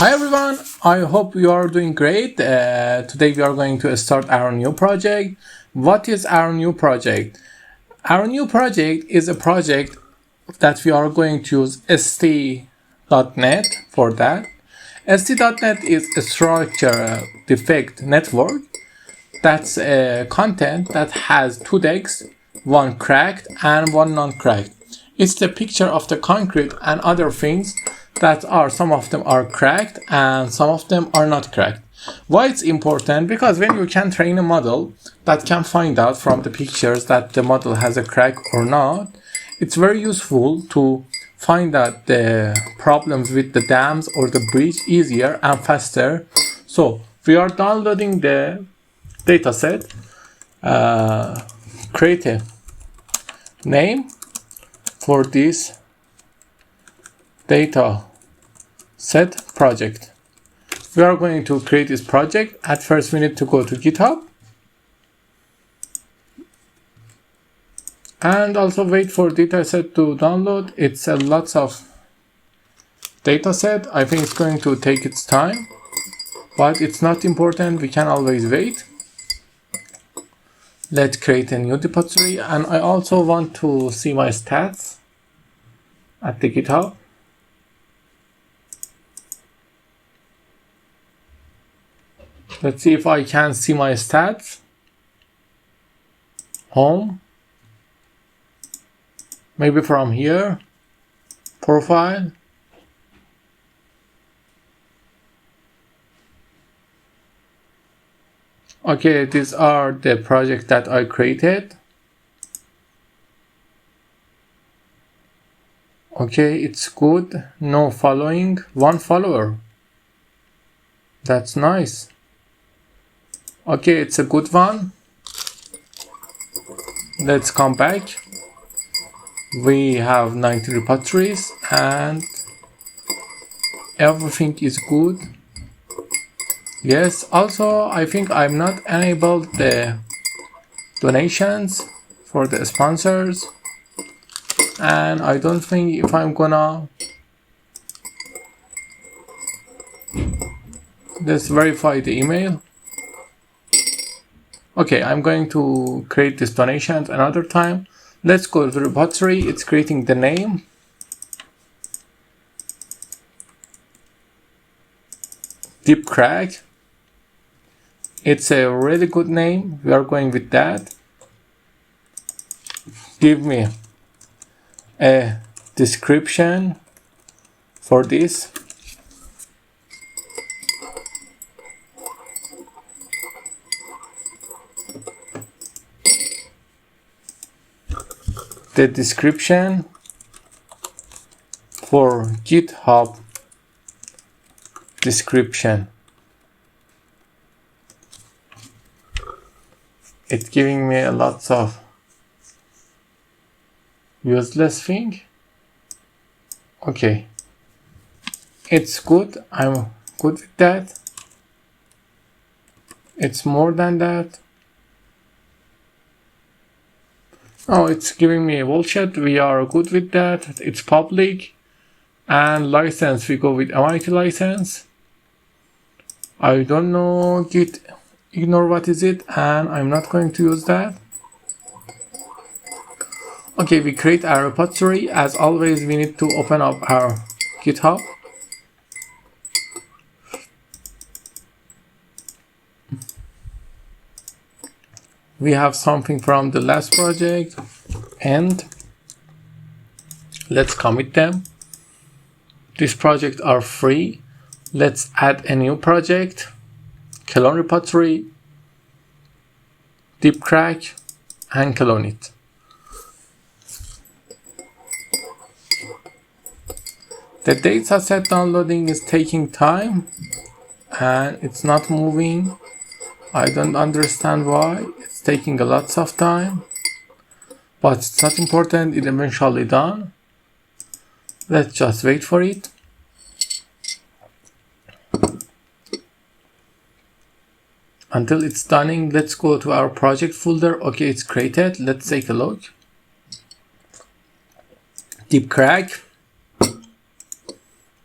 Hi everyone, I hope you are doing great. Today we are going to start our new project. What is our new project? Our new project is a project that we are going to use st.net for that. st.net is a structure defect network. That's a content that has two decks, one cracked and one non-cracked. It's the picture of the concrete and other things that are, some of them are cracked and some of them are not cracked. Why it's important? Because when you can train a model that can find out from the pictures that the model has a crack or not, it's very useful to find out the problems with the dams or the bridge easier and faster. So we are downloading the dataset, create a name for this data set project. We are going to create this project. At first we need to go to GitHub and also wait for dataset to download. It's a lots of dataset. I think it's going to take its time, but it's not important. We can always wait. Let's create a new repository, and I also want to see my stats at the GitHub. Let's see if I can see my stats. Home. Maybe from here. Profile. Okay, these are the projects that I created. Okay, it's good. No following. One follower. That's nice. Okay, it's a good one. Let's come back. We have 90 repositories and everything is good. Yes, also I think I'm not enabled the donations for the sponsors, and I don't think if I'm gonna, let's verify the email. Okay, I'm going to create these donations another time. Let's go to the repository. It's creating the name. DeepCrack. It's a really good name. We are going with that. Give me a description for this. The description for GitHub description. It's giving me a lots of useless thing. Okay, it's good. I'm good with that. It's more than that. Oh, it's giving me a bullshit. We are good with that. It's public. And license, we go with MIT license. I don't know, Git, ignore what is it, and I'm not going to use that. Okay, we create our repository. As always, we need to open up our GitHub. We have something from the last project, and let's commit them. These projects are free. Let's add a new project, clone repository, DeepCrack, and clone it. The dataset downloading is taking time and it's not moving. I don't understand why. It's taking a lot of time, but it's not important. It's eventually done. Let's just wait for it. Until it's done, let's go to our project folder. Okay, it's created. Let's take a look. DeepCrack.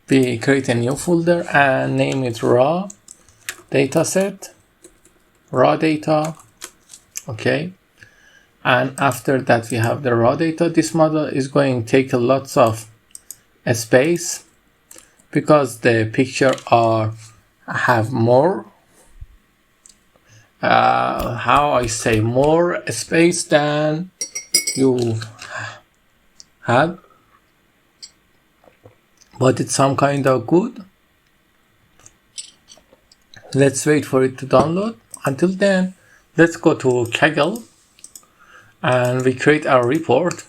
We create a new folder and name it raw dataset, raw data. Okay. And after that, we have the raw data. This model is going to take lots of space because the picture have more more space than you had, but it's some kind of good. Let's wait for it to download. Until then, let's go to Kaggle and we create our report.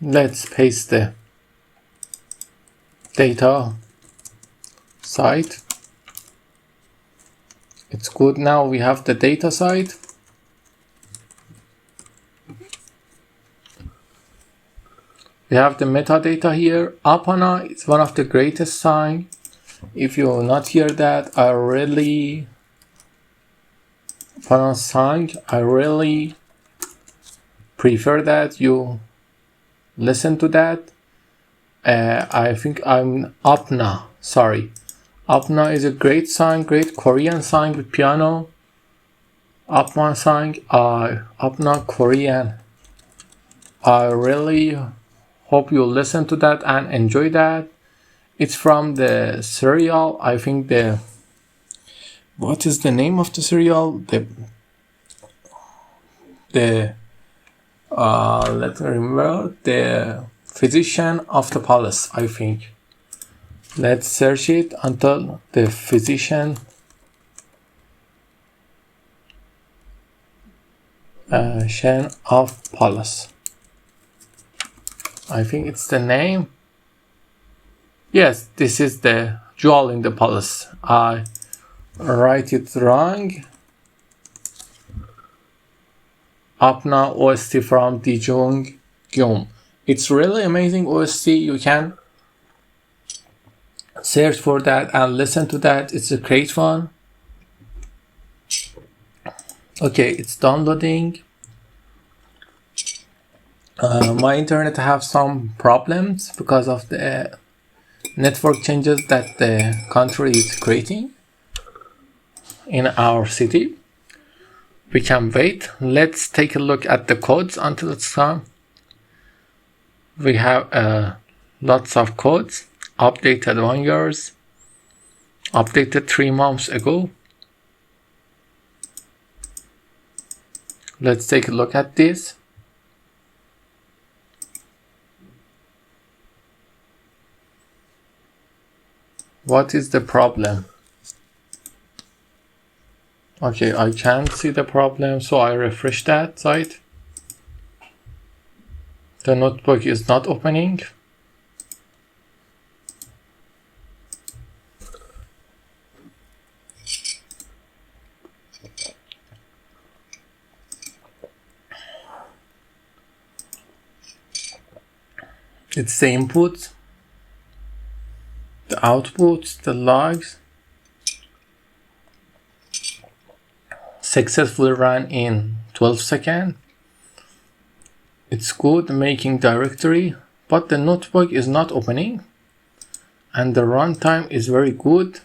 Let's paste the data site. It's good. Now we have the data site. We have the metadata here. Apana is one of the greatest sign. If you not hear that, I really prefer that you listen to that. I think I'm Apna. Sorry. Apna is a great song, great Korean song with piano. Apna song, Apna Korean. I really hope you listen to that and enjoy that. It's from the serial. I think what is the name of the serial? Let me remember. The Physician of the Palace, I think. Let's search it until the Physician of Palace. I think it's the name. Yes, this is the jewel in the palace. I write it wrong. Apna OST from Dijung Gyum. It's really amazing OST. You can search for that and listen to that. It's a great one. Okay, it's downloading. My internet have some problems because of the network changes that the country is creating in our city. We can wait. Let's take a look at the codes until it's done. We have lots of codes. Updated 1 year, updated 3 months ago. Let's take a look at this. What is the problem? Okay, I can't see the problem, so I refresh that site. The notebook is not opening. It's the input, the output, the logs. Successfully ran in 12 seconds. It's good making directory, but the notebook is not opening. And the runtime is very good.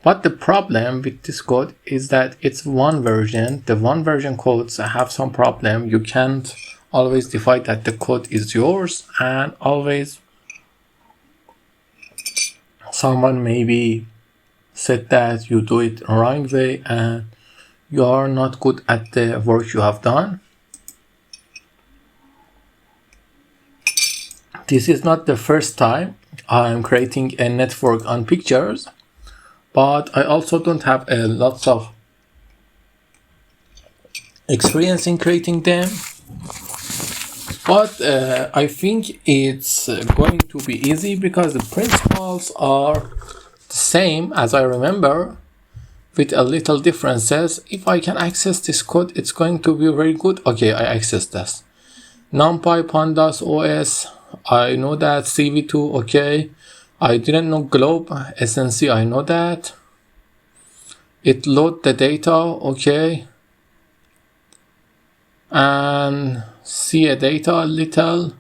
But the problem with this code is that it's one version. The one version codes have some problem. You can't always define that the code is yours, and always someone maybe said that you do it wrong way and you are not good at the work you have done. This is not the first time I'm creating a network on pictures, but I also don't have a lot of experience in creating them. But I think it's going to be easy because the principles are the same as I remember, with a little differences. If I can access this code, it's going to be very good. Okay, I access this. NumPy, Pandas, OS, I know that. CV2, okay. I didn't know Globe, SNC, I know that. It load the data, okay. and see a data a little,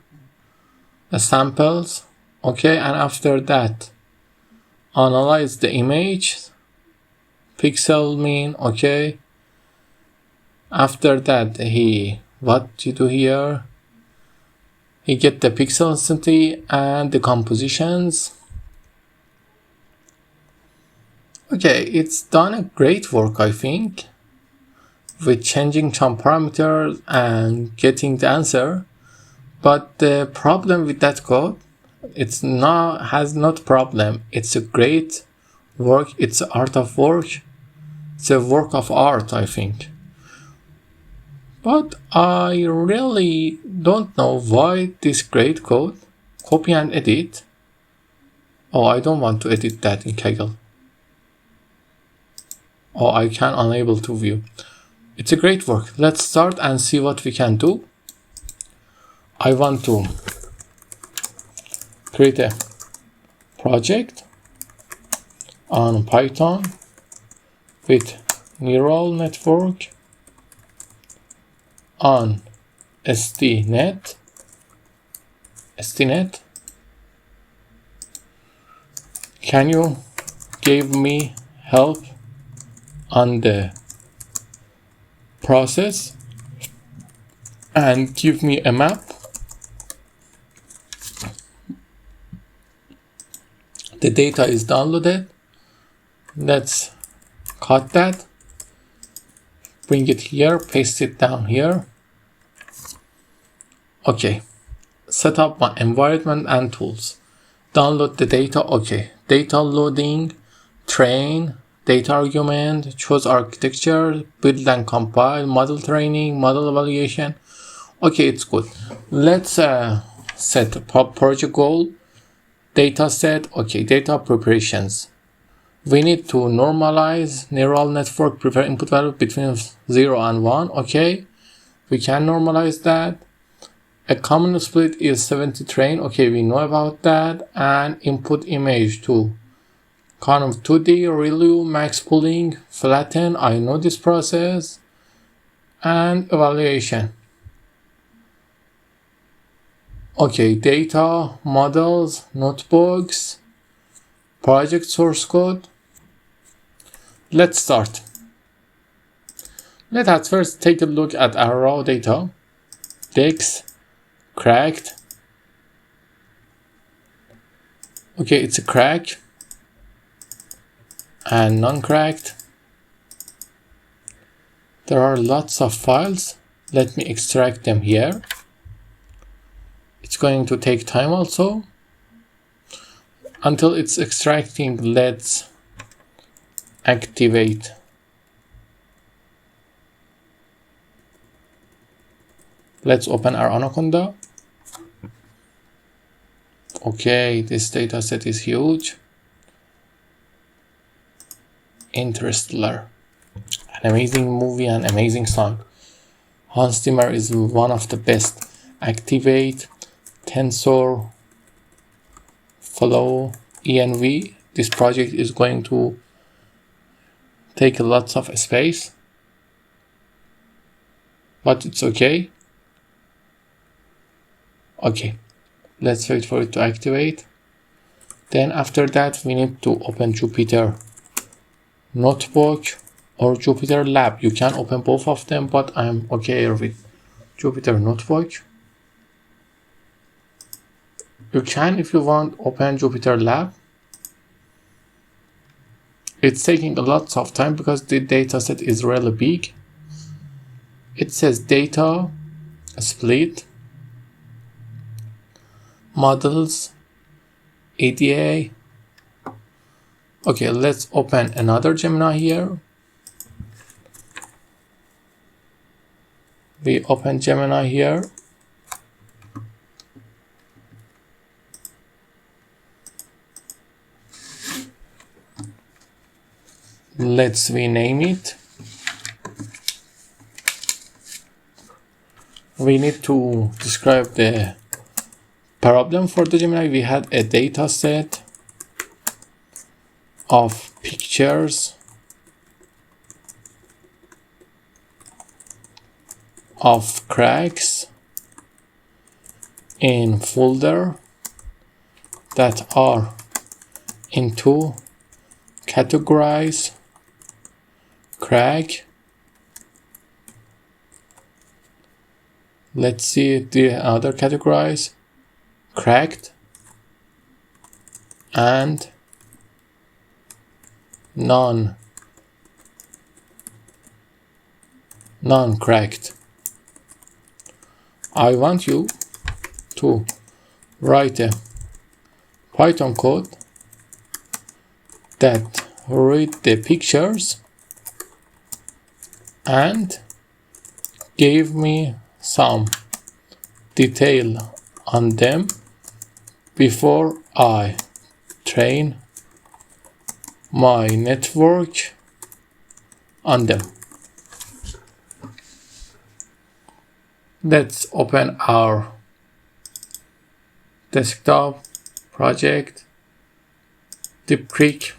samples. Okay, and after that analyze the image, pixel mean. Okay, after that what you do here, he get the pixel density and the compositions. Okay, it's done a great work, I think, with changing some parameters and getting the answer. But the problem with that code, it's not problem. It's a great work. It's art of work. It's a work of art, I think. But I really don't know why this great code, copy and edit. Oh, I don't want to edit that in Kaggle. Oh, I can unable to view. It's a great work. Let's start and see what we can do. I want to create a project on Python with neural network on SDNet. Can you give me help on the process and give me a map? The data is downloaded. Let's cut that, bring it here, paste it down here. Okay, set up my environment and tools. Download the data. Okay, data loading, train, data argument, choose architecture, build and compile, model training, model evaluation. Okay, it's good. Let's set a project goal, data set. Okay, data preparations. We need to normalize neural network, prepare input value between 0 and 1. Okay, we can normalize that. A common split is 70 train. Okay, we know about that. And input image to kind of 2D, ReLU, max pooling, flatten. I know this process. And evaluation. Okay, data, models, notebooks, project source code. Let's start. Let us first take a look at our raw data. Dex, cracked. Okay, it's a crack and non-cracked. There are lots of files. Let me extract them here. It's going to take time also. Until it's extracting, let's activate. Let's open our Anaconda. Okay, this data set is huge. Interstellar, an amazing movie and amazing song. Hans Zimmer is one of the best. Activate, tensor, flow, env. This project is going to take lots of space, but it's okay. Okay, let's wait for it to activate. Then after that, we need to open Jupyter Notebook or Jupyter Lab. You can open both of them, but I'm okay with Jupyter Notebook. You can, if you want, open Jupyter Lab. It's taking a lot of time because the dataset is really big. It says data split, models, ADA. Okay, let's open another Gemini here. We open Gemini here. Let's rename it. We need to describe the problem for the Gemini. We had a data set of pictures of cracks in folder that are into categorize crack. Let's see the other categorize cracked and non-cracked. I want you to write a Python code that read the pictures and give me some detail on them before I train my network on them. Let's open our desktop project, DeepCrack,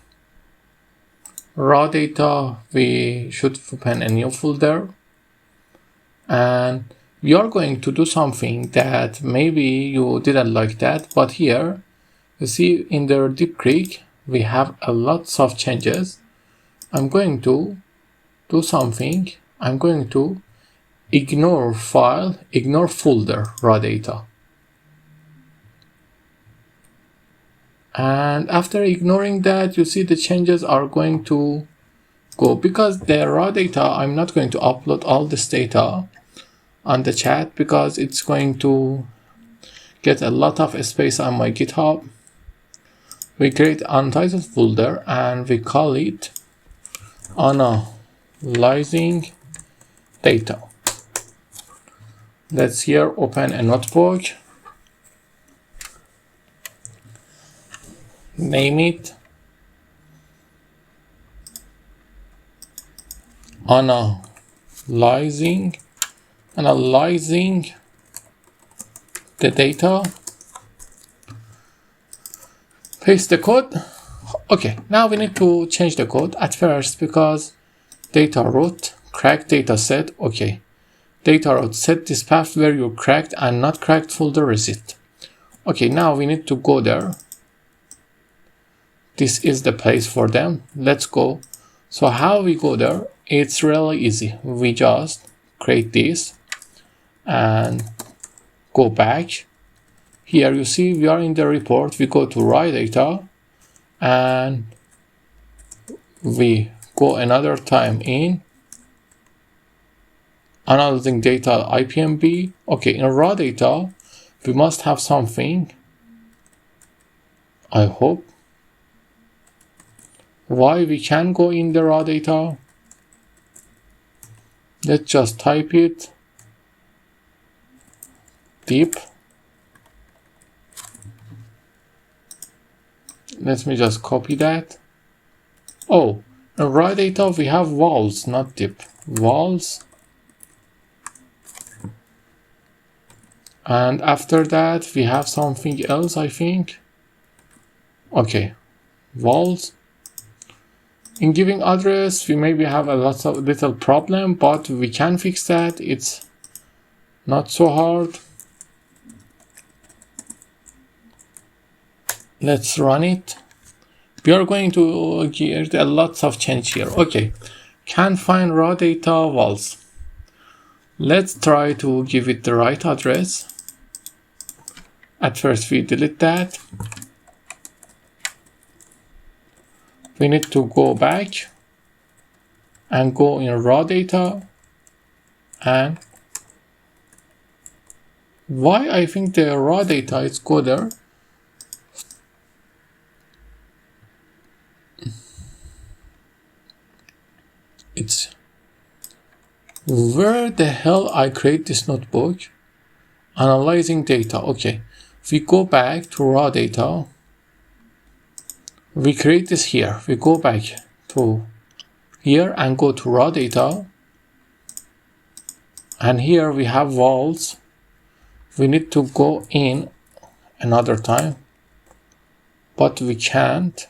raw data. We should open a new folder, and we are going to do something that maybe you didn't like that, but here you see in the DeepCrack we have a lots of changes. I'm going to do something. I'm going to ignore file, ignore folder raw data. And after ignoring that, you see the changes are going to go, because the raw data, I'm not going to upload all this data on the chat because it's going to get a lot of space on my GitHub. We create untitled folder and we call it analyzing data. Let's here open a notebook, name it analyzing the data. Paste the code. Okay, now we need to change the code at first because data root cracked dataset. Okay, data root set this path where your cracked and not cracked folder reset. Okay, now we need to go there. This is the place for them. Let's go. So how we go there? It's really easy. We just create this and go back. Here you see we are in the report. We go to raw data and we go another time in analyzing data IPMB. Okay, in raw data we must have something, I hope. Why we can go in the raw data? Let's just type it deep. Let me just copy that. Oh, in raw data we have vals, not deep. Vals. And after that we have something else, I think. Okay, vals. In giving address, we maybe have a lot of little problem, but we can fix that. It's not so hard. Let's run it. We are going to get a lot of change here. Okay, can't find raw data vals. Let's try to give it the right address. At first we delete that. We need to go back and go in raw data. And why I think the raw data is go there? It's where the hell I create this notebook? Analyzing data. Okay, if we go back to raw data, we create this here. We go back to here and go to raw data. And here we have vals. We need to go in another time, but we can't.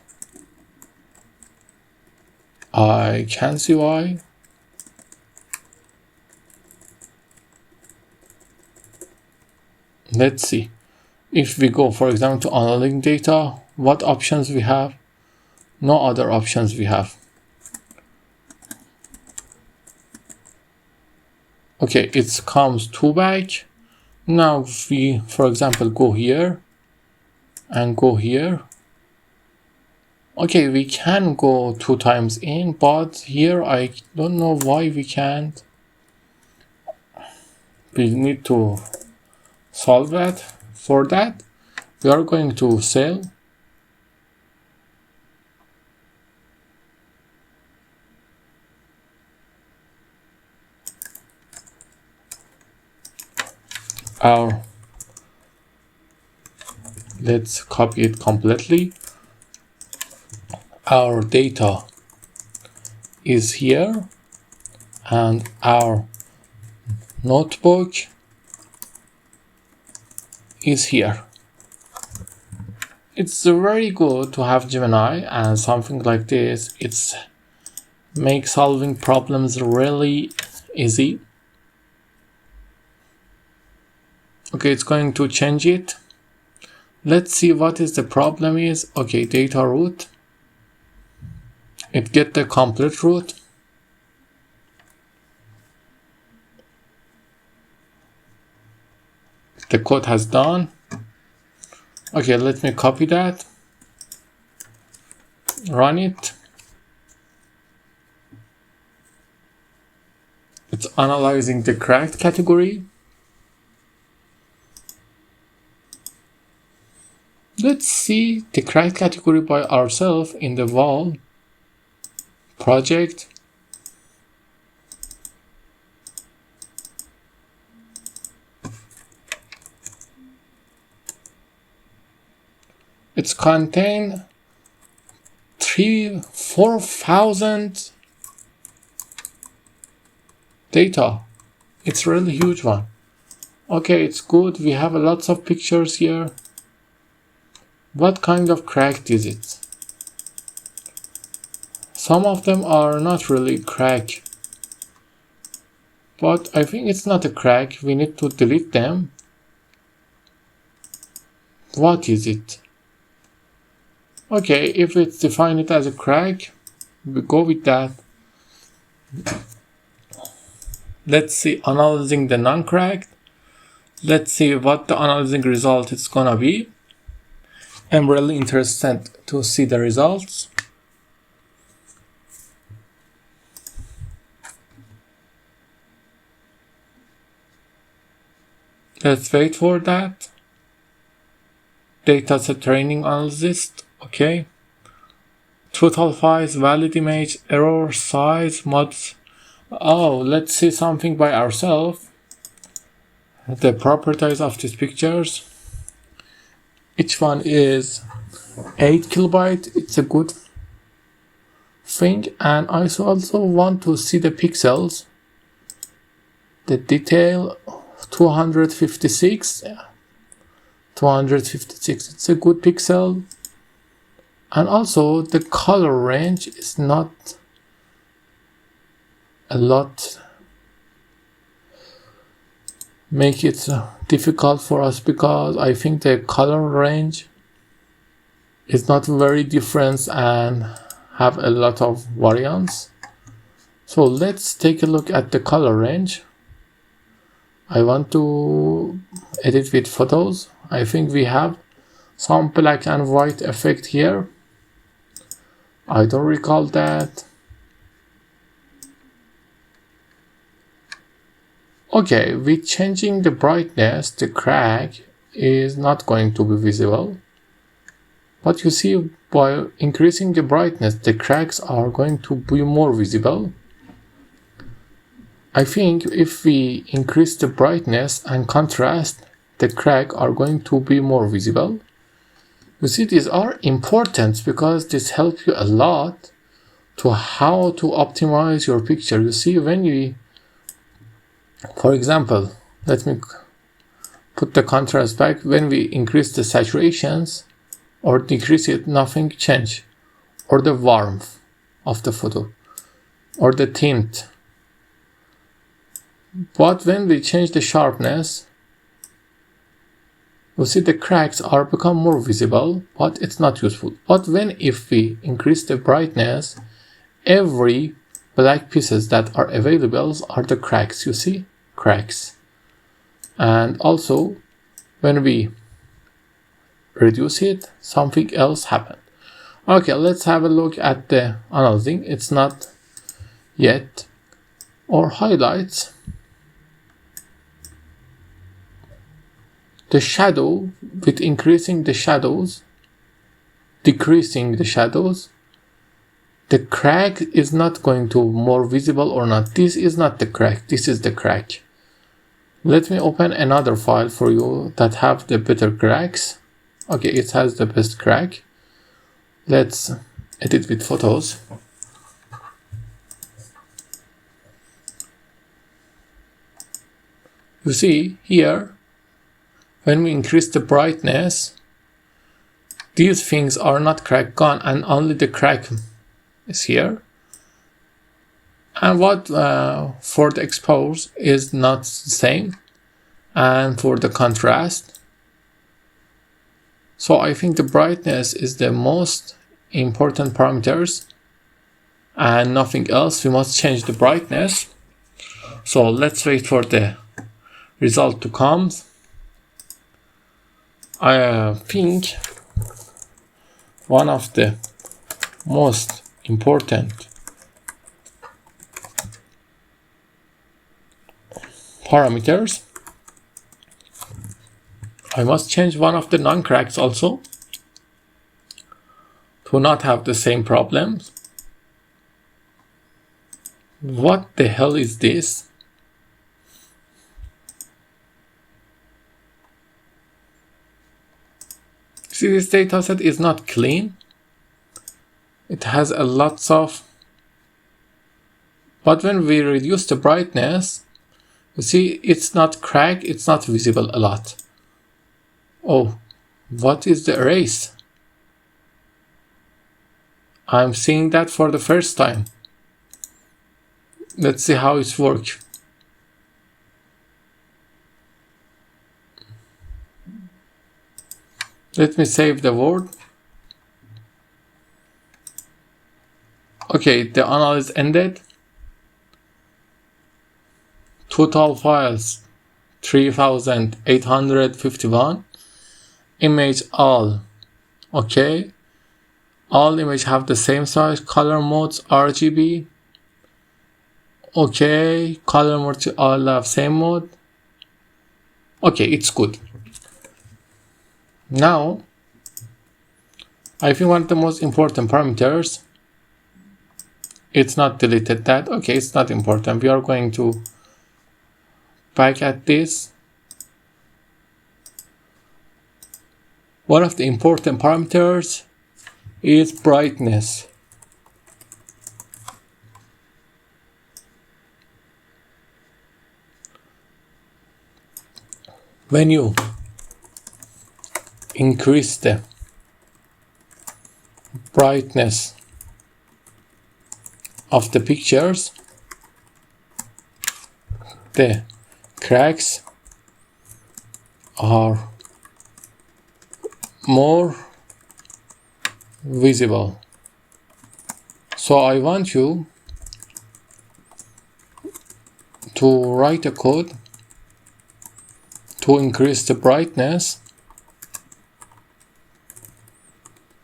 I can't see why. Let's see. If we go, for example, to analyzing data, what options we have? No other options we have. Okay, it comes two back. Now if we, for example, go here and go here. Okay, we can go 2 times in, but here I don't know why we can't. We need to solve that. For that, we are going to sell our, let's copy it completely. Our data is here and our notebook is here. It's very good to have Gemini and something like this. It's makes solving problems really easy. Okay, it's going to change it. Let's see what is the problem is. Okay, data root. It get the complete root. The code has done. Okay, let me copy that. Run it. It's analyzing the cracked category. Let's see the cracked category by ourselves in the wall project. It's contain 4,000 data. It's really huge one. Okay, it's good. We have lots of pictures here. What kind of cracked is it? Some of them are not really crack, but I think it's not a crack. We need to delete them. What is it? Okay, if it's defined it as a crack, we go with that. Let's see, analyzing the non-cracked. Let's see what the analyzing result is gonna be. I'm really interested to see the results. Let's wait for that. Dataset training analysis. Okay. Total files, valid image, error, size, mods. Oh, let's see something by ourselves. The properties of these pictures. Each one is 8 kilobyte. It's a good thing. And I also want to see the pixels. The detail 256. 256. It's a good pixel. And also the color range is not a lot. Make it difficult for us because I think the color range is not very different and have a lot of variance. So let's take a look at the color range. I want to edit with photos. I think we have some black and white effect here. I don't recall that. Okay, with changing the brightness, the crack is not going to be visible. But you see, by increasing the brightness, the cracks are going to be more visible. I think if we increase the brightness and contrast, the cracks are going to be more visible. You see, these are important because this helps you a lot to how to optimize your picture. You see, when you, for example, let me put the contrast back. When we increase the saturations or decrease it, nothing change, or the warmth of the photo or the tint. But when we change the sharpness, you see the cracks are become more visible, but it's not useful. But if we increase the brightness, every black pieces that are available are the cracks. You see cracks. And also when we reduce it, something else happened. Okay, let's have a look at the another thing. It's not yet, or highlights. The shadow, with increasing the shadows, decreasing the shadows, the crack is not going to more visible or not. This is not the crack, this is the crack. Let me open another file for you that have the better cracks. Okay, it has the best crack. Let's edit with photos. You see here, when we increase the brightness, these things are not crack gone, and only the crack is here. And what for the expose is not the same, and for the contrast. So I think the brightness is the most important parameters and nothing else. We must change the brightness. So let's wait for the result to come. I think one of the most important parameters, I must change one of the non-cracks also to not have the same problems. What the hell is this? See, this dataset is not clean. It has a lots of, but when we reduce the brightness, you see it's not cracked, it's not visible a lot. Oh, what is the erase? I'm seeing that for the first time. Let's see how it works. Let me save the word. Okay, the analysis ended. Total files 3851. Image all. Okay. All image have the same size. Color modes RGB. Okay. Color modes all have same mode. Okay, it's good. Now, I think one of the most important parameters, it's not deleted that. Okay, it's not important. We are going to back at this. One of the important parameters is brightness. When you increase the brightness of the pictures, the cracks are more visible. So I want you to write a code to increase the brightness,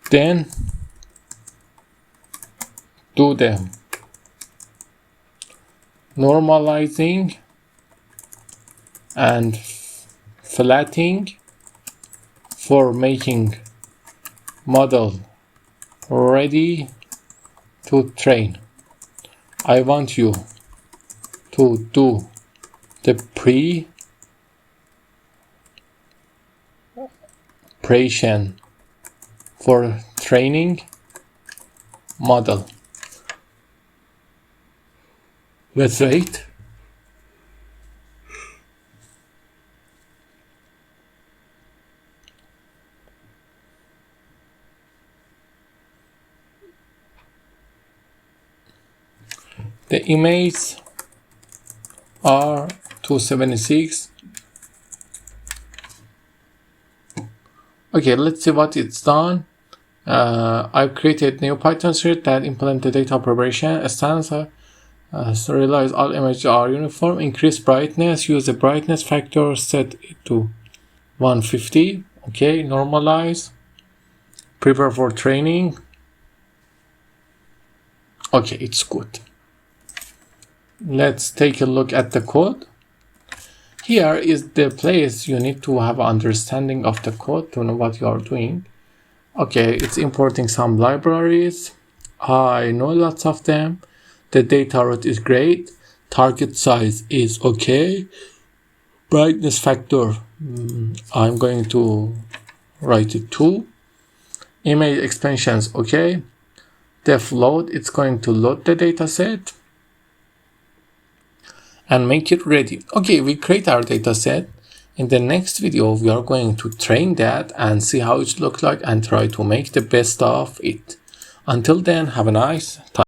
then do the normalizing and flattening for making model ready to train. I want you to do the preparation for training model. Let's wait. The images are 276. Okay, let's see what it's done. I've created new Python script that implement the data preparation stanza. So realize all images are uniform. Increase brightness. Use the brightness factor. Set it to 150. Okay, normalize. Prepare for training. Okay, it's good. Let's take a look at the code. Here is the place you need to have understanding of the code to know what you are doing. Okay, it's importing some libraries. I know lots of them. The data root is great. Target size is okay. Brightness factor, I'm going to write it 2. Image expansions, okay. Def load, it's going to load the dataset and make it ready. Okay, we create our dataset. In the next video, we are going to train that and see how it looks like and try to make the best of it. Until then, have a nice time.